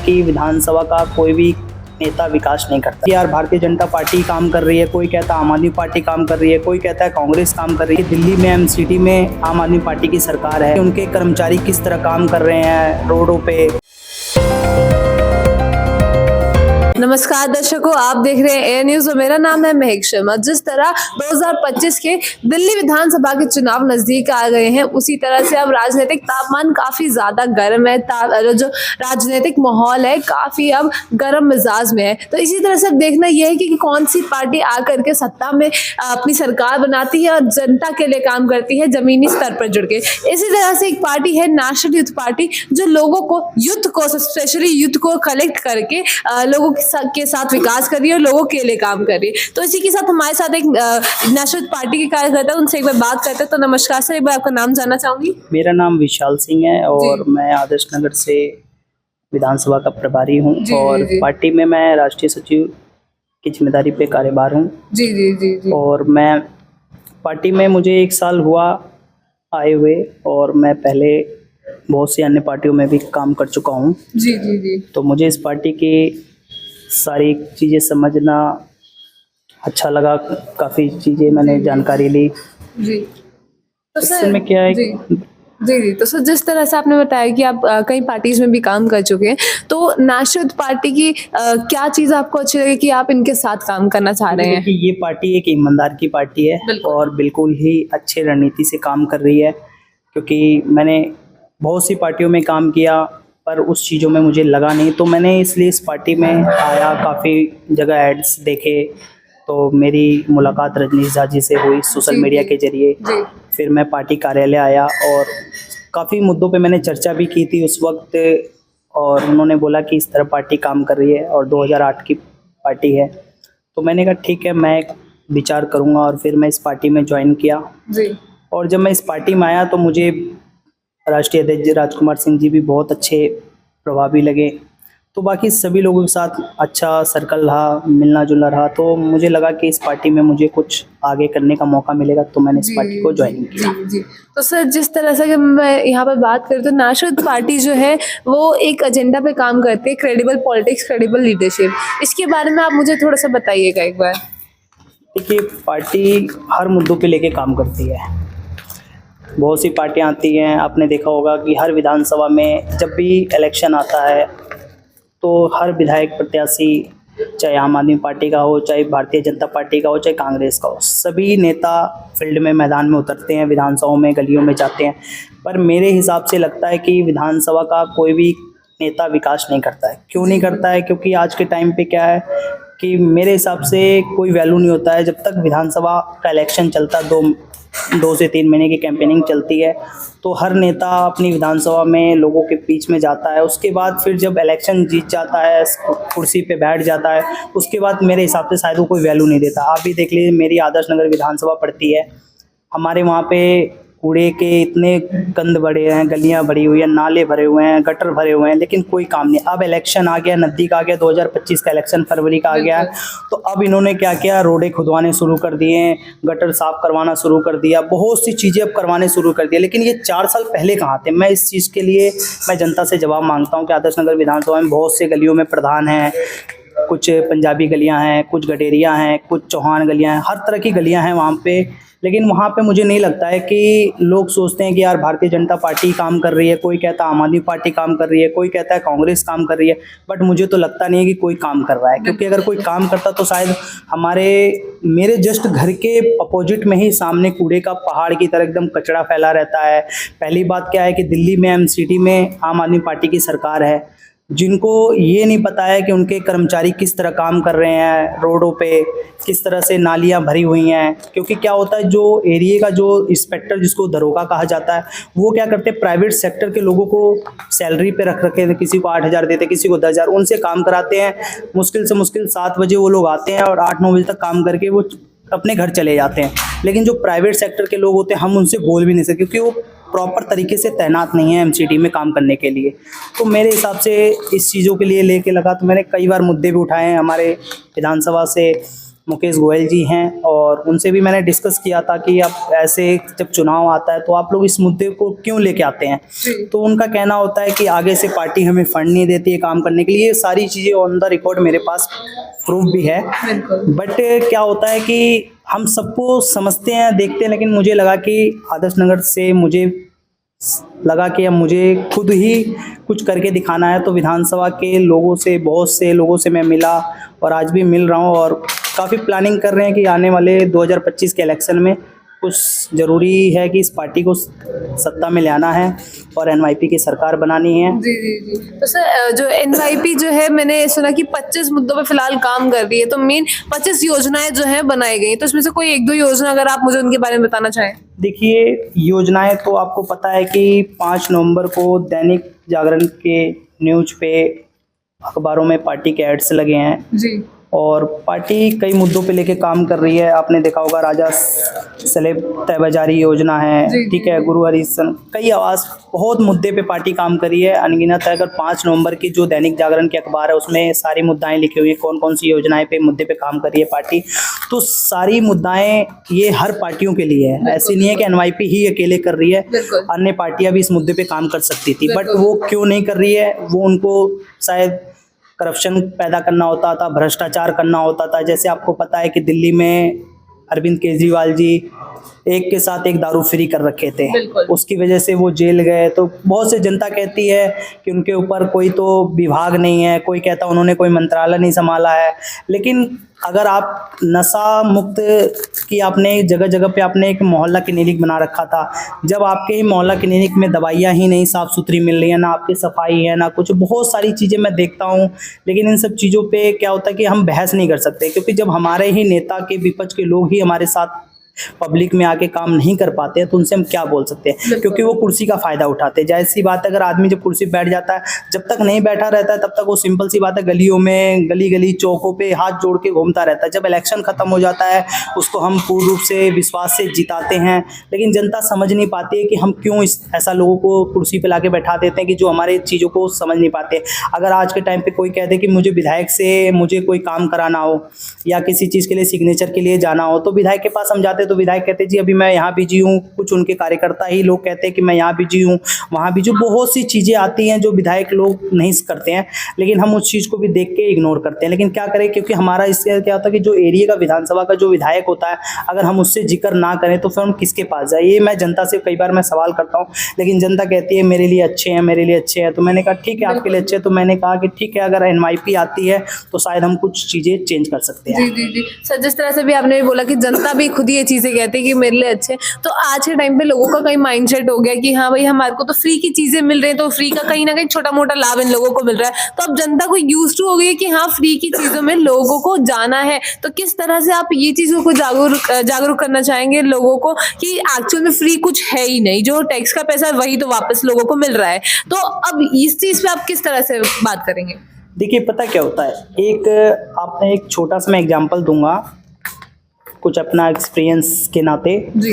कि विधानसभा का कोई भी नेता विकास नहीं करता। यार भारतीय जनता पार्टी काम कर रही है, कोई कहता है आम आदमी पार्टी काम कर रही है, कोई कहता है कांग्रेस काम कर रही है। दिल्ली में एमसीडी में आम आदमी पार्टी की सरकार है, उनके कर्मचारी किस तरह काम कर रहे हैं रोडों पे। नमस्कार दर्शकों, आप देख रहे हैं एयर न्यूज और मेरा नाम है महक शर्मा। जिस तरह 2025 के दिल्ली विधानसभा के चुनाव नजदीक आ गए हैं, उसी तरह से अब राजनीतिक तापमान काफी ज्यादा गर्म है। जो राजनीतिक माहौल है काफी अब गर्म मिजाज में है। तो इसी तरह से अब देखना यह है कि कौन सी पार्टी आकर के सत्ता में अपनी सरकार बनाती है और जनता के लिए काम करती है जमीनी स्तर पर जुड़ के। इसी तरह से एक पार्टी है नेशनल यूथ पार्टी, जो लोगों को यूथ को स्पेशली यूथ को कलेक्ट करके लोगों के साथ विकास कर रही है और लोगों के लिए काम कर रही है। तो इसी के साथ हमारे साथ एक नेशनल पार्टी के कार्यकर्ता, उनसे एक बार बात करते हैं। तो नमस्कार सर, एक बार आपका नाम जानना चाहूंगी। मेरा नाम विशाल सिंह है और मैं आदर्श नगर से विधानसभा का प्रभारी हूँ और पार्टी में मैं राष्ट्रीय सचिव की जिम्मेदारी पे कार्यभार हूँ। जी जी जी जी। और मैं पार्टी में मुझे 1 साल हुआ आए हुए और मैं पहले बहुत सी अन्य पार्टियों में भी काम कर चुका हूँ। जी जी जी। तो मुझे इस पार्टी की सारी चीज़ें समझना अच्छा लगा, काफ़ी चीज़ें मैंने जानकारी ली। जी तो सर इसमें क्या है जी जी तो सर, जिस तरह से आपने बताया कि आप कई पार्टीज में भी काम कर चुके हैं, तो नेशनल पार्टी की क्या चीज़ आपको अच्छी लगी कि आप इनके साथ काम करना चाह रहे हैं? कि ये पार्टी एक ईमानदार की पार्टी है और बिल्कुल ही अच्छे रणनीति से काम कर रही है। क्योंकि मैंने बहुत सी पार्टियों में काम किया पर उस चीज़ों में मुझे लगा नहीं, तो मैंने इसलिए इस पार्टी में आया। काफ़ी जगह एड्स देखे, तो मेरी मुलाकात रजनीश झा जी से हुई सोशल मीडिया के जरिए। फिर मैं पार्टी कार्यालय आया और काफ़ी मुद्दों पे मैंने चर्चा भी की थी उस वक्त, और उन्होंने बोला कि इस तरह पार्टी काम कर रही है और 2008 की पार्टी है। तो मैंने कहा ठीक है, मैं विचार करूँगा और फिर मैं इस पार्टी में ज्वाइन किया। और जब मैं इस पार्टी में आया तो मुझे राष्ट्रीय अध्यक्ष राजकुमार सिंह जी भी बहुत अच्छे प्रभावी लगे। तो बाकी सभी लोगों के साथ अच्छा सर्कल रहा, मिलना जुलना रहा। तो मुझे लगा कि इस पार्टी में मुझे कुछ आगे करने का मौका मिलेगा, तो मैंने इस पार्टी को ज्वाइन किया। जी। तो सर, जिस तरह से मैं यहाँ पर बात करूँ तो नेशनल पार्टी जो है वो एक एजेंडा पे काम करती है, क्रेडिबल पॉलिटिक्स, क्रेडिबल लीडरशिप। इसके बारे में आप मुझे थोड़ा सा बताइएगा एक बार। देखिए, पार्टी हर मुद्दों पे लेके काम करती है। बहुत सी पार्टियां आती हैं, आपने देखा होगा कि हर विधानसभा में जब भी इलेक्शन आता है तो हर विधायक प्रत्याशी, चाहे आम आदमी पार्टी का हो, चाहे भारतीय जनता पार्टी का हो, चाहे कांग्रेस का हो, सभी नेता फील्ड में मैदान में उतरते हैं, विधानसभाओं में गलियों में जाते हैं। पर मेरे हिसाब से लगता है कि विधानसभा का कोई भी नेता विकास नहीं करता है। क्यों नहीं करता है? क्योंकि आज के टाइम पे क्या है कि मेरे हिसाब से कोई वैल्यू नहीं होता है जब तक विधानसभा का इलेक्शन चलता है। 2 से 3 महीने की कैंपेनिंग चलती है, तो हर नेता अपनी विधानसभा में लोगों के बीच में जाता है। उसके बाद फिर जब इलेक्शन जीत जाता है, कुर्सी पे बैठ जाता है, उसके बाद मेरे हिसाब से शायद वो कोई वैल्यू नहीं देता। आप भी देख लीजिए, मेरी आदर्श नगर विधानसभा पड़ती है, हमारे वहाँ पे कूड़े के इतने गंद भरे हैं, गलियाँ भरी हुई हैं, नाले भरे हुए हैं, गटर भरे हुए हैं, लेकिन कोई काम नहीं। अब इलेक्शन आ गया, नज़दीक आ गया, 2025 का इलेक्शन फरवरी का आ गया, तो अब इन्होंने क्या किया, रोडें खुदवाने शुरू कर दिए, गटर साफ करवाना शुरू कर दिया, बहुत सी चीज़ें अब करवाने शुरू कर दिया। लेकिन ये 4 साल पहले कहाँ थे? मैं इस चीज़ के लिए मैं जनता से जवाब मांगता हूँ कि आदर्श नगर विधानसभा में बहुत से गलियों में प्रधान हैं, कुछ पंजाबी गलियाँ हैं, कुछ गडेरियाँ हैं, कुछ चौहान गलियाँ हैं, हर तरह की गलियाँ हैं वहाँ पे। लेकिन वहाँ पे मुझे नहीं लगता है कि लोग सोचते हैं कि यार भारतीय जनता पार्टी काम कर रही है, कोई कहता है आम आदमी पार्टी काम कर रही है, कोई कहता है कांग्रेस काम कर रही है, बट मुझे तो लगता नहीं है कि कोई काम कर रहा है। क्योंकि अगर कोई काम करता तो शायद मेरे जस्ट घर के अपोजिट में ही सामने कूड़े का पहाड़ की तरह एकदम कचरा फैला रहता है। पहली बात क्या है कि दिल्ली में एमसीडी में आम आदमी पार्टी की सरकार है, जिनको ये नहीं पता है कि उनके कर्मचारी किस तरह काम कर रहे हैं रोडों पे, किस तरह से नालियां भरी हुई हैं। क्योंकि क्या होता है, जो एरिया का जो इंस्पेक्टर, जिसको दरोगा कहा जाता है, वो क्या करते हैं, प्राइवेट सेक्टर के लोगों को सैलरी पे रख रखे हैं। किसी को 8,000 देते, किसी को 10,000, उनसे काम कराते हैं। मुश्किल से मुश्किल 7 बजे वो लोग आते हैं और 8-9 बजे तक काम करके वो अपने घर चले जाते हैं। लेकिन जो प्राइवेट सेक्टर के लोग होते हैं, हम उनसे बोल भी नहीं सकते क्योंकि वो प्रॉपर तरीके से तैनात नहीं है एमसीडी में काम करने के लिए। तो मेरे हिसाब से इस चीज़ों के लिए लेके लगा, तो मैंने कई बार मुद्दे भी उठाए हैं हमारे विधानसभा से। मुकेश गोयल जी हैं, और उनसे भी मैंने डिस्कस किया था कि अब ऐसे जब चुनाव आता है तो आप लोग इस मुद्दे को क्यों लेके आते हैं। तो उनका कहना होता है कि आगे से पार्टी हमें फंड नहीं देती है काम करने के लिए। ये सारी चीज़ें ऑन द रिकॉर्ड मेरे पास प्रूफ भी है। बट क्या होता है कि हम सबको समझते हैं, देखते हैं, लेकिन मुझे लगा कि आदर्श नगर से मुझे लगा कि अब मुझे खुद ही कुछ करके दिखाना है। तो विधानसभा के लोगों से, बहुत से लोगों से मैं मिला और आज भी मिल रहा हूँ, और काफ़ी प्लानिंग कर रहे हैं कि आने वाले 2025 के इलेक्शन में कुछ ज़रूरी है कि इस पार्टी को सत्ता में ले आना है और एनवाईपी की सरकार बनानी है। जी जी जी। तो सर जो एनवाईपी जो है, मैंने सुना कि 25 मुद्दों पर फिलहाल काम कर रही है, तो मेन 25 योजनाएं जो हैं बनाई गई, तो इसमें से कोई एक दो योजना अगर आप मुझे उनके बारे में बताना चाहें। देखिए, योजनाएं तो आपको पता है कि 5 नवंबर को दैनिक जागरण के न्यूज पे, अखबारों में पार्टी के एड्स लगे हैं जी। और पार्टी कई मुद्दों पे लेके काम कर रही है। आपने देखा होगा राजा स्लेब तयबाजारी योजना है, ठीक है, गुरु हरिशन, कई आवास, बहुत मुद्दे पे पार्टी काम करी है, अनगिनत है। अगर 5 नवंबर की जो दैनिक जागरण के अखबार है उसमें सारी मुद्दाएं लिखी हुई है, कौन कौन सी योजनाएं पे, मुद्दे पे काम कर रही है पार्टी। तो सारी मुद्दाएं ये हर पार्टियों के लिए है, ऐसी नहीं है कि एनवाईपी ही अकेले कर रही है, अन्य पार्टियां भी इस मुद्दे पे काम कर सकती थी, बट वो क्यों नहीं कर रही है। वो उनको शायद करप्शन पैदा करना होता था, भ्रष्टाचार करना होता था। जैसे आपको पता है कि दिल्ली में अरविंद केजरीवाल जी एक के साथ एक दारू फ्री कर रखे थे, उसकी वजह से वो जेल गए। तो बहुत से जनता कहती है कि उनके ऊपर कोई तो विभाग नहीं है, कोई कहता उन्होंने कोई मंत्रालय नहीं संभाला है। लेकिन अगर आप नशा मुक्त की, आपने जगह जगह पे आपने एक मोहल्ला क्लिनिक बना रखा था, जब आपके ही मोहल्ला क्लिनिक में दवाइयाँ ही नहीं साफ़ सुथरी मिल रही है, ना आपकी सफाई है, ना कुछ, बहुत सारी चीज़ें मैं देखता हूँ। लेकिन इन सब चीज़ों पे क्या होता है कि हम बहस नहीं कर सकते, क्योंकि जब हमारे ही नेता के, विपक्ष के लोग ही हमारे साथ पब्लिक में आके काम नहीं कर पाते हैं तो उनसे हम क्या बोल सकते हैं, क्योंकि वो कुर्सी का फ़ायदा उठाते हैं। जाहिर सी बात है, अगर आदमी जब कुर्सी बैठ जाता है, जब तक नहीं बैठा रहता है तब तक वो सिंपल सी बात है गलियों में, गली गली चौकों पे हाथ जोड़ के घूमता रहता है। जब इलेक्शन ख़त्म हो जाता है उसको हम पूर्ण रूप से विश्वास से जिताते हैं, लेकिन जनता समझ नहीं पाती है कि हम क्यों ऐसा लोगों को कुर्सी पर ला के बैठा देते हैं कि जो हमारे चीज़ों को समझ नहीं पाते। अगर आज के टाइम पर कोई कह दे कि मुझे विधायक से मुझे कोई काम कराना हो या किसी चीज़ के लिए सिग्नेचर के लिए जाना हो, तो विधायक के पास हम जाते तो विधायक कहते जी अभी मैं यहाँ बिजी हूँ। कुछ उनके कार्यकर्ता ही लोग कहते हैं कि मैं यहाँ बिजी हूँ, वहाँ बिजी हूँ। बहुत सी चीज़ें आती हैं जो विधायक लोग नहीं करते हैं, लेकिन हम उस चीज़ को भी देख के इग्नोर करते हैं। लेकिन क्या करें, क्योंकि हमारा इससे क्या होता है कि जो एरिया का विधानसभा का जो विधायक होता है, अगर हम उससे जिक्र ना करें तो फिर हम किसके पास जाए। ये मैं जनता से कई बार मैं सवाल करता हूँ, लेकिन जनता कहती है मेरे लिए अच्छे हैं, मेरे लिए अच्छे हैं। तो मैंने कहा ठीक है, आपके लिए अच्छे हैं। तो मैंने कहा कि ठीक है, अगर एनवाईपी आती है तो शायद हम कुछ चीज़ें चेंज कर सकते हैं। जी जी जी सर, जिस तरह से भी आपने बोला कि जनता भी खुद ये चीज़ें कहती है कि मेरे लिए अच्छे, तो आज के टाइम पे लोगों का कई माइंडसेट हो गया कि हाँ भाई हमारे को तो फ्री की चीजें मिल रही है, तो फ्री का कहीं ना कहीं छोटा मोटा लाभ इन लोगों को मिल रहा है। तो अब जनता को यूज टू हो गई है कि हाँ फ्री की चीजों में लोगों को जाना है। तो किस तरह से आप ये चीजों को जागरूक करना चाहेंगे लोगों को कि एक्चुअल में फ्री कुछ है ही नहीं, जो टैक्स का पैसा है वही तो वापस लोगों को मिल रहा है। तो अब इस चीज पे आप किस तरह से बात करेंगे? देखिए, पता क्या होता है, आपने एक छोटा सा मैं एग्जांपल दूंगा कुछ अपना एक्सपीरियंस के नाते जी।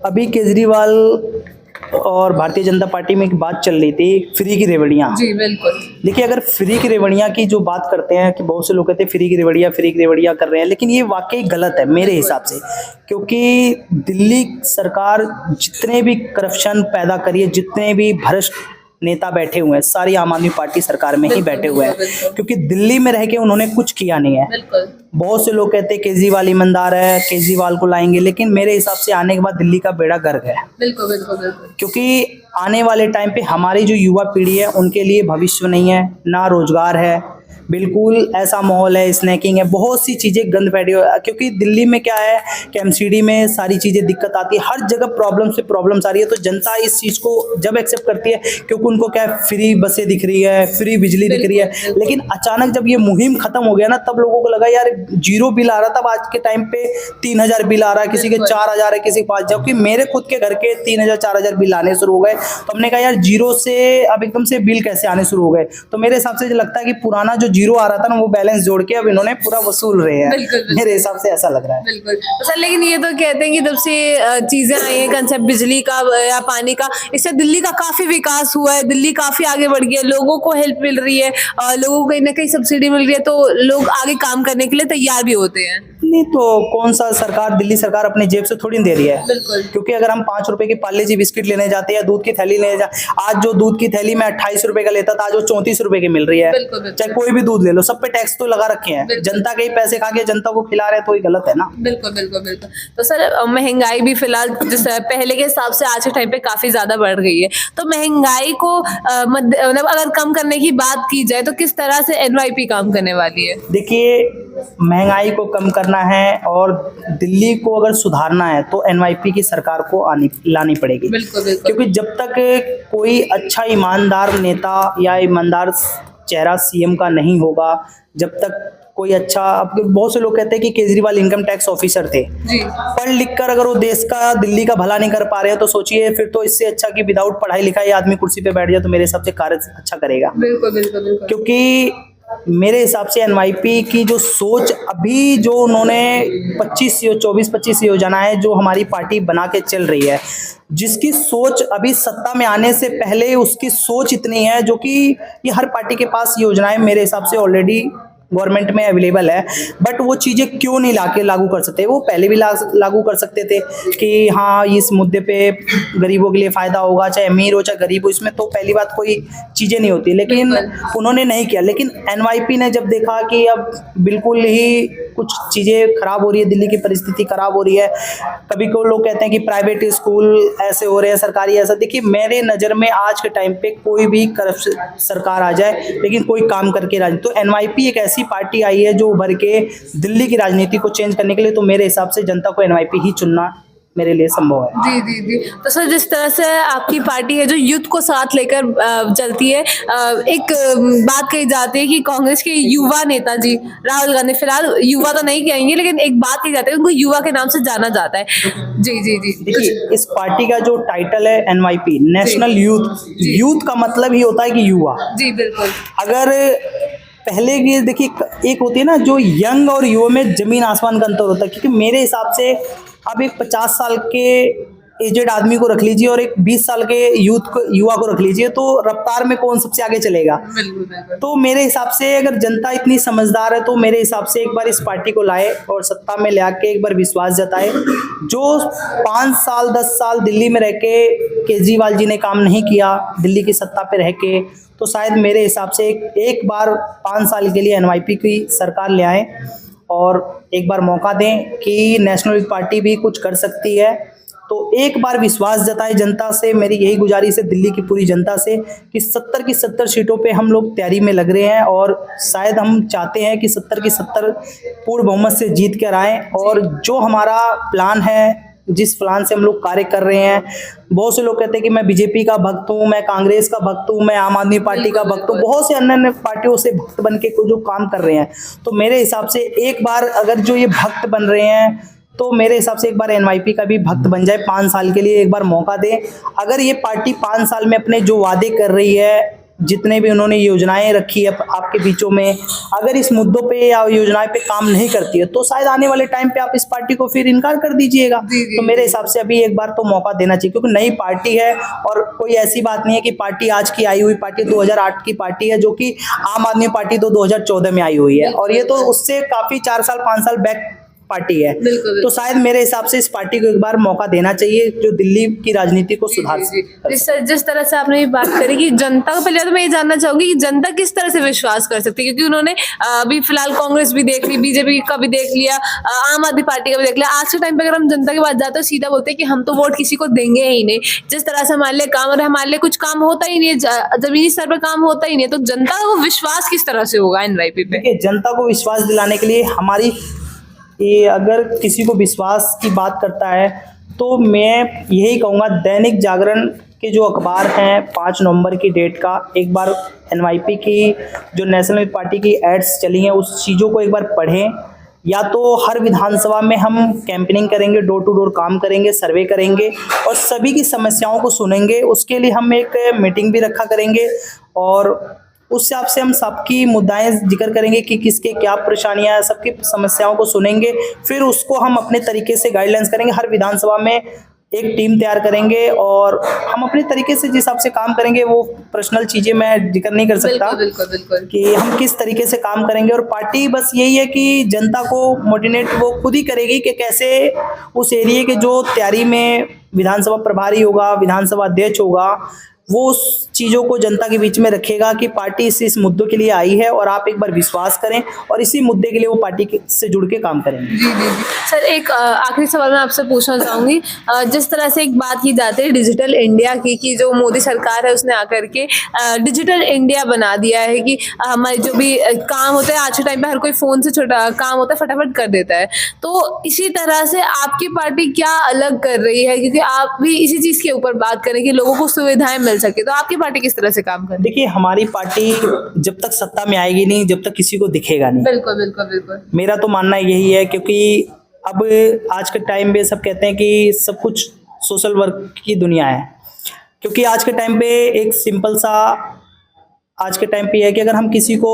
अभी केजरीवाल और भारतीय जनता पार्टी में एक बात चल रही थी, फ्री की रेवड़ियाँ। जी बिल्कुल। देखिए, अगर फ्री की रेवड़ियाँ की जो बात करते हैं कि बहुत से लोग कहते हैं फ्री की रेवड़ियाँ कर रहे हैं, लेकिन ये वाकई गलत है मेरे हिसाब से। क्योंकि दिल्ली सरकार जितने भी करप्शन पैदा करी है, जितने भी भ्रष्ट नेता बैठे हुए हैं, सारी आम आदमी पार्टी सरकार में ही बैठे हुए हैं, क्योंकि दिल्ली में रह के उन्होंने कुछ किया नहीं है। बहुत से लोग कहते हैं केजरीवाल ईमानदार है, केजरीवाल को लाएंगे, लेकिन मेरे हिसाब से आने के बाद दिल्ली का बेड़ा गर्क है। बिल्कुल बिल्कुल बिल्कुल। क्योंकि आने वाले टाइम पे हमारी जो युवा पीढ़ी है उनके लिए भविष्य नहीं है, ना रोजगार है, बिल्कुल ऐसा माहौल है, स्नैकिंग है, बहुत सी चीज़ें गंद फैली हुई है। क्योंकि दिल्ली में क्या है कि एमसीडी में सारी चीज़ें दिक्कत आती है, हर जगह प्रॉब्लम से प्रॉब्लम्स आ रही है। तो जनता इस चीज़ को जब एक्सेप्ट करती है, क्योंकि उनको क्या है, फ्री बसें दिख रही है, फ्री बिजली दिख रही है। लेकिन अचानक जब ये मुहिम खत्म हो गया ना, तब लोगों को लगा यार 0 बिल आ रहा था, आज के टाइम पे 3000 बिल आ रहा है, किसी के 4000 है, किसी के 5। जबकि मेरे खुद के घर के 3000 4000 बिल आने शुरू हो गए। तो हमने कहा यार 0 से अब एकदम से बिल कैसे आने शुरू हो गए। तो मेरे हिसाब से लगता है कि पुराना जो 0 आ रहा था ना, वो बैलेंस जोड़ के अब इन्होंने पूरा वसूल रहे हैं। मेरे हिसाब से ऐसा लग रहा है। बिल्कुल सर, लेकिन ये तो कहते हैं कि जब से चीजें आई हैं, कंसेप्ट बिजली का या पानी का, इससे दिल्ली का काफी विकास हुआ है, दिल्ली काफी आगे बढ़ गई है, लोगों को हेल्प मिल रही है, लोगों को कहीं ना कहीं सब्सिडी मिल रही है, तो लोग आगे काम करने के लिए तैयार भी होते हैं। नहीं तो कौन सा सरकार, दिल्ली सरकार अपनी जेब से थोड़ी दे रही है। बिल्कुल। क्योंकि अगर हम 5 रुपए की पार्ले जी बिस्किट लेने जाते हैं या दूध की थैली लेने जा, आज जो दूध की थैली में 28 रुपए का लेता था, आज वो 34 रुपए की मिल रही है। बिल्कुल, बिल्कुल। चाहे कोई भी दूध ले लो, सब पे टैक्स तो लगा रखे हैं। बिल्कुल। जनता के ही पैसे खा के जनता को खिला रहे हैं, तो ये गलत है ना। बिल्कुल बिल्कुल बिल्कुल। तो सर महंगाई भी फिलहाल जिस पहले के हिसाब से आज के टाइम पे काफी ज्यादा बढ़ गई है, तो महंगाई को मतलब अगर कम करने की बात की जाए तो किस तरह से एनवाईपी काम करने वाली है? देखिए, महंगाई को कम करना है और दिल्ली को अगर सुधारना है तो एनवाईपी की सरकार को लानी पड़ेगी। बिल्कुल बिल्कुल। क्योंकि जब तक कोई अच्छा ईमानदार नेता या ईमानदार चेहरा सीएम का नहीं होगा, जब तक कोई अच्छा, अब बहुत से लोग कहते हैं कि केजरीवाल इनकम टैक्स ऑफिसर थे, जी। पढ़ लिख कर अगर वो देश का, दिल्ली का भला नहीं कर पा रहे हैं तो सोचिए फिर तो इससे अच्छा कि विदाउट पढ़ाई लिखाई आदमी कुर्सी पे बैठ जाए तो मेरे हिसाब से कार्य अच्छा करेगा। बिल्कुल बिल्कुल बिल्कुल। क्योंकि मेरे हिसाब से एनवाईपी की जो सोच, अभी जो उन्होंने 24-25 योजनाएं जो हमारी पार्टी बना के चल रही है, जिसकी सोच अभी सत्ता में आने से पहले उसकी सोच इतनी है, जो कि ये हर पार्टी के पास योजनाएं मेरे हिसाब से ऑलरेडी गवर्नमेंट में अवेलेबल है, बट वो चीज़ें क्यों नहीं लाके लागू कर सकते? वो पहले भी लागू कर सकते थे कि हाँ इस मुद्दे पे गरीबों के लिए फ़ायदा होगा, चाहे अमीर हो चाहे गरीब हो, इसमें तो पहली बात कोई चीज़ें नहीं होती, लेकिन उन्होंने नहीं किया। लेकिन एनवाईपी ने जब देखा कि अब बिल्कुल ही कुछ चीज़ें खराब हो रही है, दिल्ली की परिस्थिति खराब हो रही है, कभी को लोग कहते हैं कि प्राइवेट स्कूल ऐसे हो रहे हैं, सरकारी ऐसा। देखिए, मेरे नज़र में आज के टाइम पे कोई भी करप्शन सरकार आ जाए लेकिन कोई काम करके राजनीति, तो एनवाईपी एक ऐसी पार्टी आई है जो उभर के दिल्ली की राजनीति को चेंज करने के लिए, तो मेरे हिसाब से जनता को एनवाईपी ही चुनना मेरे लिए संभव है। जी जी जी। तो सर जिस तरह से आपकी पार्टी है जो यूथ को साथ लेकर चलती है, एक बात कही जाती है कि कांग्रेस के युवा नेता जी राहुल गांधी, फिलहाल युवा तो नहीं कहेंगे लेकिन एक बात कही जाती है उनको युवा के नाम से जाना जाता है। जी जी जी। देखिए, इस पार्टी का जो टाइटल है एनवाईपी, नेशनल यूथ, यूथ का मतलब ही होता है कि युवा। जी बिल्कुल। अगर पहले की देखिए, एक होती है ना जो यंग और युवा में जमीन आसमान का अंतर होता है, क्योंकि मेरे हिसाब से अब एक 50 साल के एजेड आदमी को रख लीजिए और एक 20 साल के युवा को रख लीजिए, तो रफ्तार में कौन सबसे आगे चलेगा? बिल्कुल। तो मेरे हिसाब से अगर जनता इतनी समझदार है तो मेरे हिसाब से एक बार इस पार्टी को लाए और सत्ता में ले आके एक बार विश्वास जताए। जो 5 साल 10 साल दिल्ली में रह के केजरीवाल जी ने काम नहीं किया दिल्ली की सत्ता पे रह के, तो शायद मेरे हिसाब से एक बार 5 साल के लिए एनवाईपी की सरकार ले आए और एक बार मौका दें कि नेशनल पार्टी भी कुछ कर सकती है। तो एक बार विश्वास जताए जनता से, मेरी यही गुजारिश है दिल्ली की पूरी जनता से कि 70 की 70 सीटों पे हम लोग तैयारी में लग रहे हैं और शायद हम चाहते हैं कि 70 की 70 पूर्ण बहुमत से जीत कर आएँ। और जो हमारा प्लान है, जिस प्लान से हम लोग कार्य कर रहे हैं, बहुत से लोग कहते हैं कि मैं बीजेपी का भक्त हूँ, मैं कांग्रेस का भक्त हूँ, मैं आम आदमी पार्टी का भक्त हूँ, बहुत से अन्य पार्टियों से भक्त बन के जो काम कर रहे हैं, तो मेरे हिसाब से एक बार अगर जो ये भक्त बन रहे हैं तो मेरे हिसाब से एक बार एनवाईपी का भी भक्त बन जाए, 5 साल के लिए एक बार मौका दें। अगर ये पार्टी 5 साल में अपने जो वादे कर रही है, जितने भी उन्होंने योजनाएं रखी है आपके बीचों में, अगर इस मुद्दों पे या योजनाएं पे काम नहीं करती है तो शायद आने वाले टाइम पे आप इस पार्टी को फिर इनकार कर दीजिएगा। तो मेरे हिसाब से अभी एक बार तो मौका देना चाहिए, क्योंकि नई पार्टी है और कोई ऐसी बात नहीं है कि पार्टी आज की आई हुई पार्टी 2008 की पार्टी है, जो कि आम आदमी पार्टी तो 2014 में आई हुई है, और ये तो उससे काफी 4 साल 5 साल बैक पार्टी है। बिल्कुल। तो शायद मेरे हिसाब से इस पार्टी को एक बार मौका देना चाहिए जो दिल्ली की राजनीति को सुधार जिस तरह से आपने ये बात करी कि जनता को, पहले तो मैं ये जानना चाहूंगी कि जनता किस तरह से विश्वास कर सकती है, क्योंकि उन्होंने अभी फिलहाल कांग्रेस भी देख ली, बीजेपी का भी देख लिया, आम आदमी पार्टी का भी देख लिया। आज के टाइम पे अगर हम जनता के पास जाते हैं सीधा बोलते हैं कि हम तो वोट किसी को देंगे ही नहीं। जिस तरह से हमारे लिए काम, और हमारे लिए कुछ काम होता ही नहीं है, जमीनी स्तर पर काम होता ही नहीं, तो जनता को विश्वास किस तरह से होगा एनवाईपी पे? जनता को विश्वास दिलाने के लिए हमारी ये, अगर किसी को विश्वास की बात करता है तो मैं यही कहूँगा, दैनिक जागरण के जो अखबार हैं 5 नवंबर की डेट का, एक बार एनवाईपी की जो नेशनल पार्टी की एड्स चली हैं उस चीज़ों को एक बार पढ़ें। या तो हर विधानसभा में हम कैंपेनिंग करेंगे, डोर टू डोर काम करेंगे, सर्वे करेंगे और सभी की समस्याओं को सुनेंगे। उसके लिए हम एक मीटिंग भी रखा करेंगे और उस हिसाब से हम सबकी मुद्दाएं जिक्र करेंगे कि किसके क्या परेशानियां हैं, सबकी समस्याओं को सुनेंगे, फिर उसको हम अपने तरीके से गाइडलाइंस करेंगे। हर विधानसभा में एक टीम तैयार करेंगे और हम अपने तरीके से जिस हिसाब से काम करेंगे, वो पर्सनल चीज़ें मैं जिक्र नहीं कर सकता बिल्कुल बिल्कुल कि हम किस तरीके से काम करेंगे। और पार्टी बस यही है कि जनता को मोटिवेट वो खुद ही करेगी कि कैसे उस एरिया के जो तैयारी में विधानसभा प्रभारी होगा, विधानसभा अध्यक्ष होगा, वो उस चीज़ों को जनता के बीच में रखेगा कि पार्टी इस मुद्दों के लिए आई है और आप एक बार विश्वास करें और इसी मुद्दे के लिए वो पार्टी से जुड़ के काम करेंगे। जी। सर, एक आखिरी सवाल मैं आपसे पूछना चाहूँगी। जिस तरह से एक बात की जाती है डिजिटल इंडिया की, कि जो मोदी सरकार है उसने आकर के डिजिटल इंडिया बना दिया है कि हमारे जो भी काम होता है आज के टाइम पे हर कोई फ़ोन से छोटा काम होता है फटाफट कर देता है। तो इसी तरह से आपकी पार्टी क्या अलग कर रही है, क्योंकि आप भी इसी चीज़ के ऊपर बात करें कि लोगों को सुविधाएं मिल सके, तो आपकी पार्टी किस तरह से काम कर रही है? देखिए, हमारी पार्टी जब तक सत्ता में आएगी नहीं, जब तक किसी को दिखेगा नहीं। बिल्कुल। मेरा तो मानना यही है, क्योंकि अब आज के टाइम पे सब कहते हैं कि सब कुछ सोशल वर्क की दुनिया है। क्योंकि आज के टाइम पे एक सिंपल सा आज के टाइम पे है कि अगर हम किसी को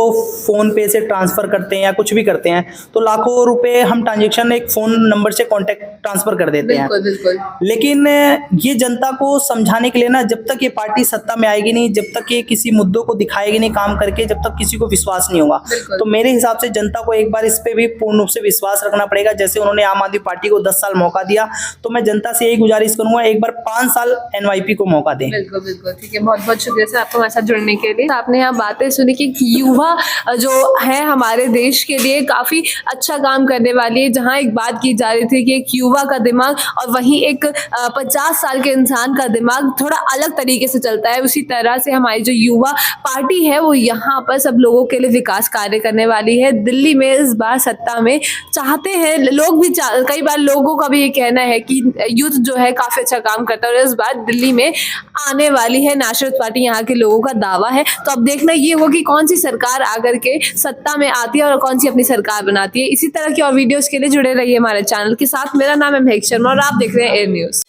फ़ोन पे से ट्रांसफ़र करते हैं या कुछ भी करते हैं तो लाखों रुपए हम ट्रांजैक्शन एक फ़ोन नंबर से कॉन्टैक्ट ट्रांसफ़र कर देते हैं। बिल्कुल। लेकिन ये जनता को समझाने के लिए ना, जब तक ये पार्टी सत्ता में आएगी नहीं, जब तक ये किसी मुद्दों को दिखाएगी नहीं काम करके, जब तक किसी को विश्वास नहीं होगा। तो मेरे हिसाब से जनता को एक बार इस पे भी पूर्ण रूप से विश्वास रखना पड़ेगा। जैसे उन्होंने आम आदमी पार्टी को 10 साल मौका दिया, तो मैं जनता से यही गुजारिश करूंगा, एक बार 5 साल NYP को मौका दें। बिल्कुल। ठीक है, बहुत शुक्रिया सर आपको हमारे साथ जुड़ने के लिए। आपने यहाँ बातें सुनी कि युवा जो है हमारे देश के लिए काफ़ी अच्छा काम करने वाली है। जहाँ एक बात की जा रही थी कि एक युवा का दिमाग और वहीं एक 50 साल के इंसान का दिमाग थोड़ा अलग तरीके से चलता है, उसी तरह से हमारी जो युवा पार्टी है वो यहाँ पर सब लोगों के लिए विकास कार्य करने वाली है। दिल्ली में इस बार सत्ता में चाहते हैं लोग भी, कई बार लोगों का भी ये कहना है कि यूथ जो है काफ़ी अच्छा काम करता है और इस बार दिल्ली में आने वाली है नेशनल पार्टी, यहाँ के लोगों का दावा है। तो अब देखना ये होगा कि कौन सी सरकार आकर के सत्ता में आती है और कौन सी अपनी सरकार बनाती है। इसी तरह की और वीडियोस के लिए जुड़े रहिए हमारे चैनल के साथ। मेरा नाम है महक शर्मा और आप देख रहे हैं एयर न्यूज़।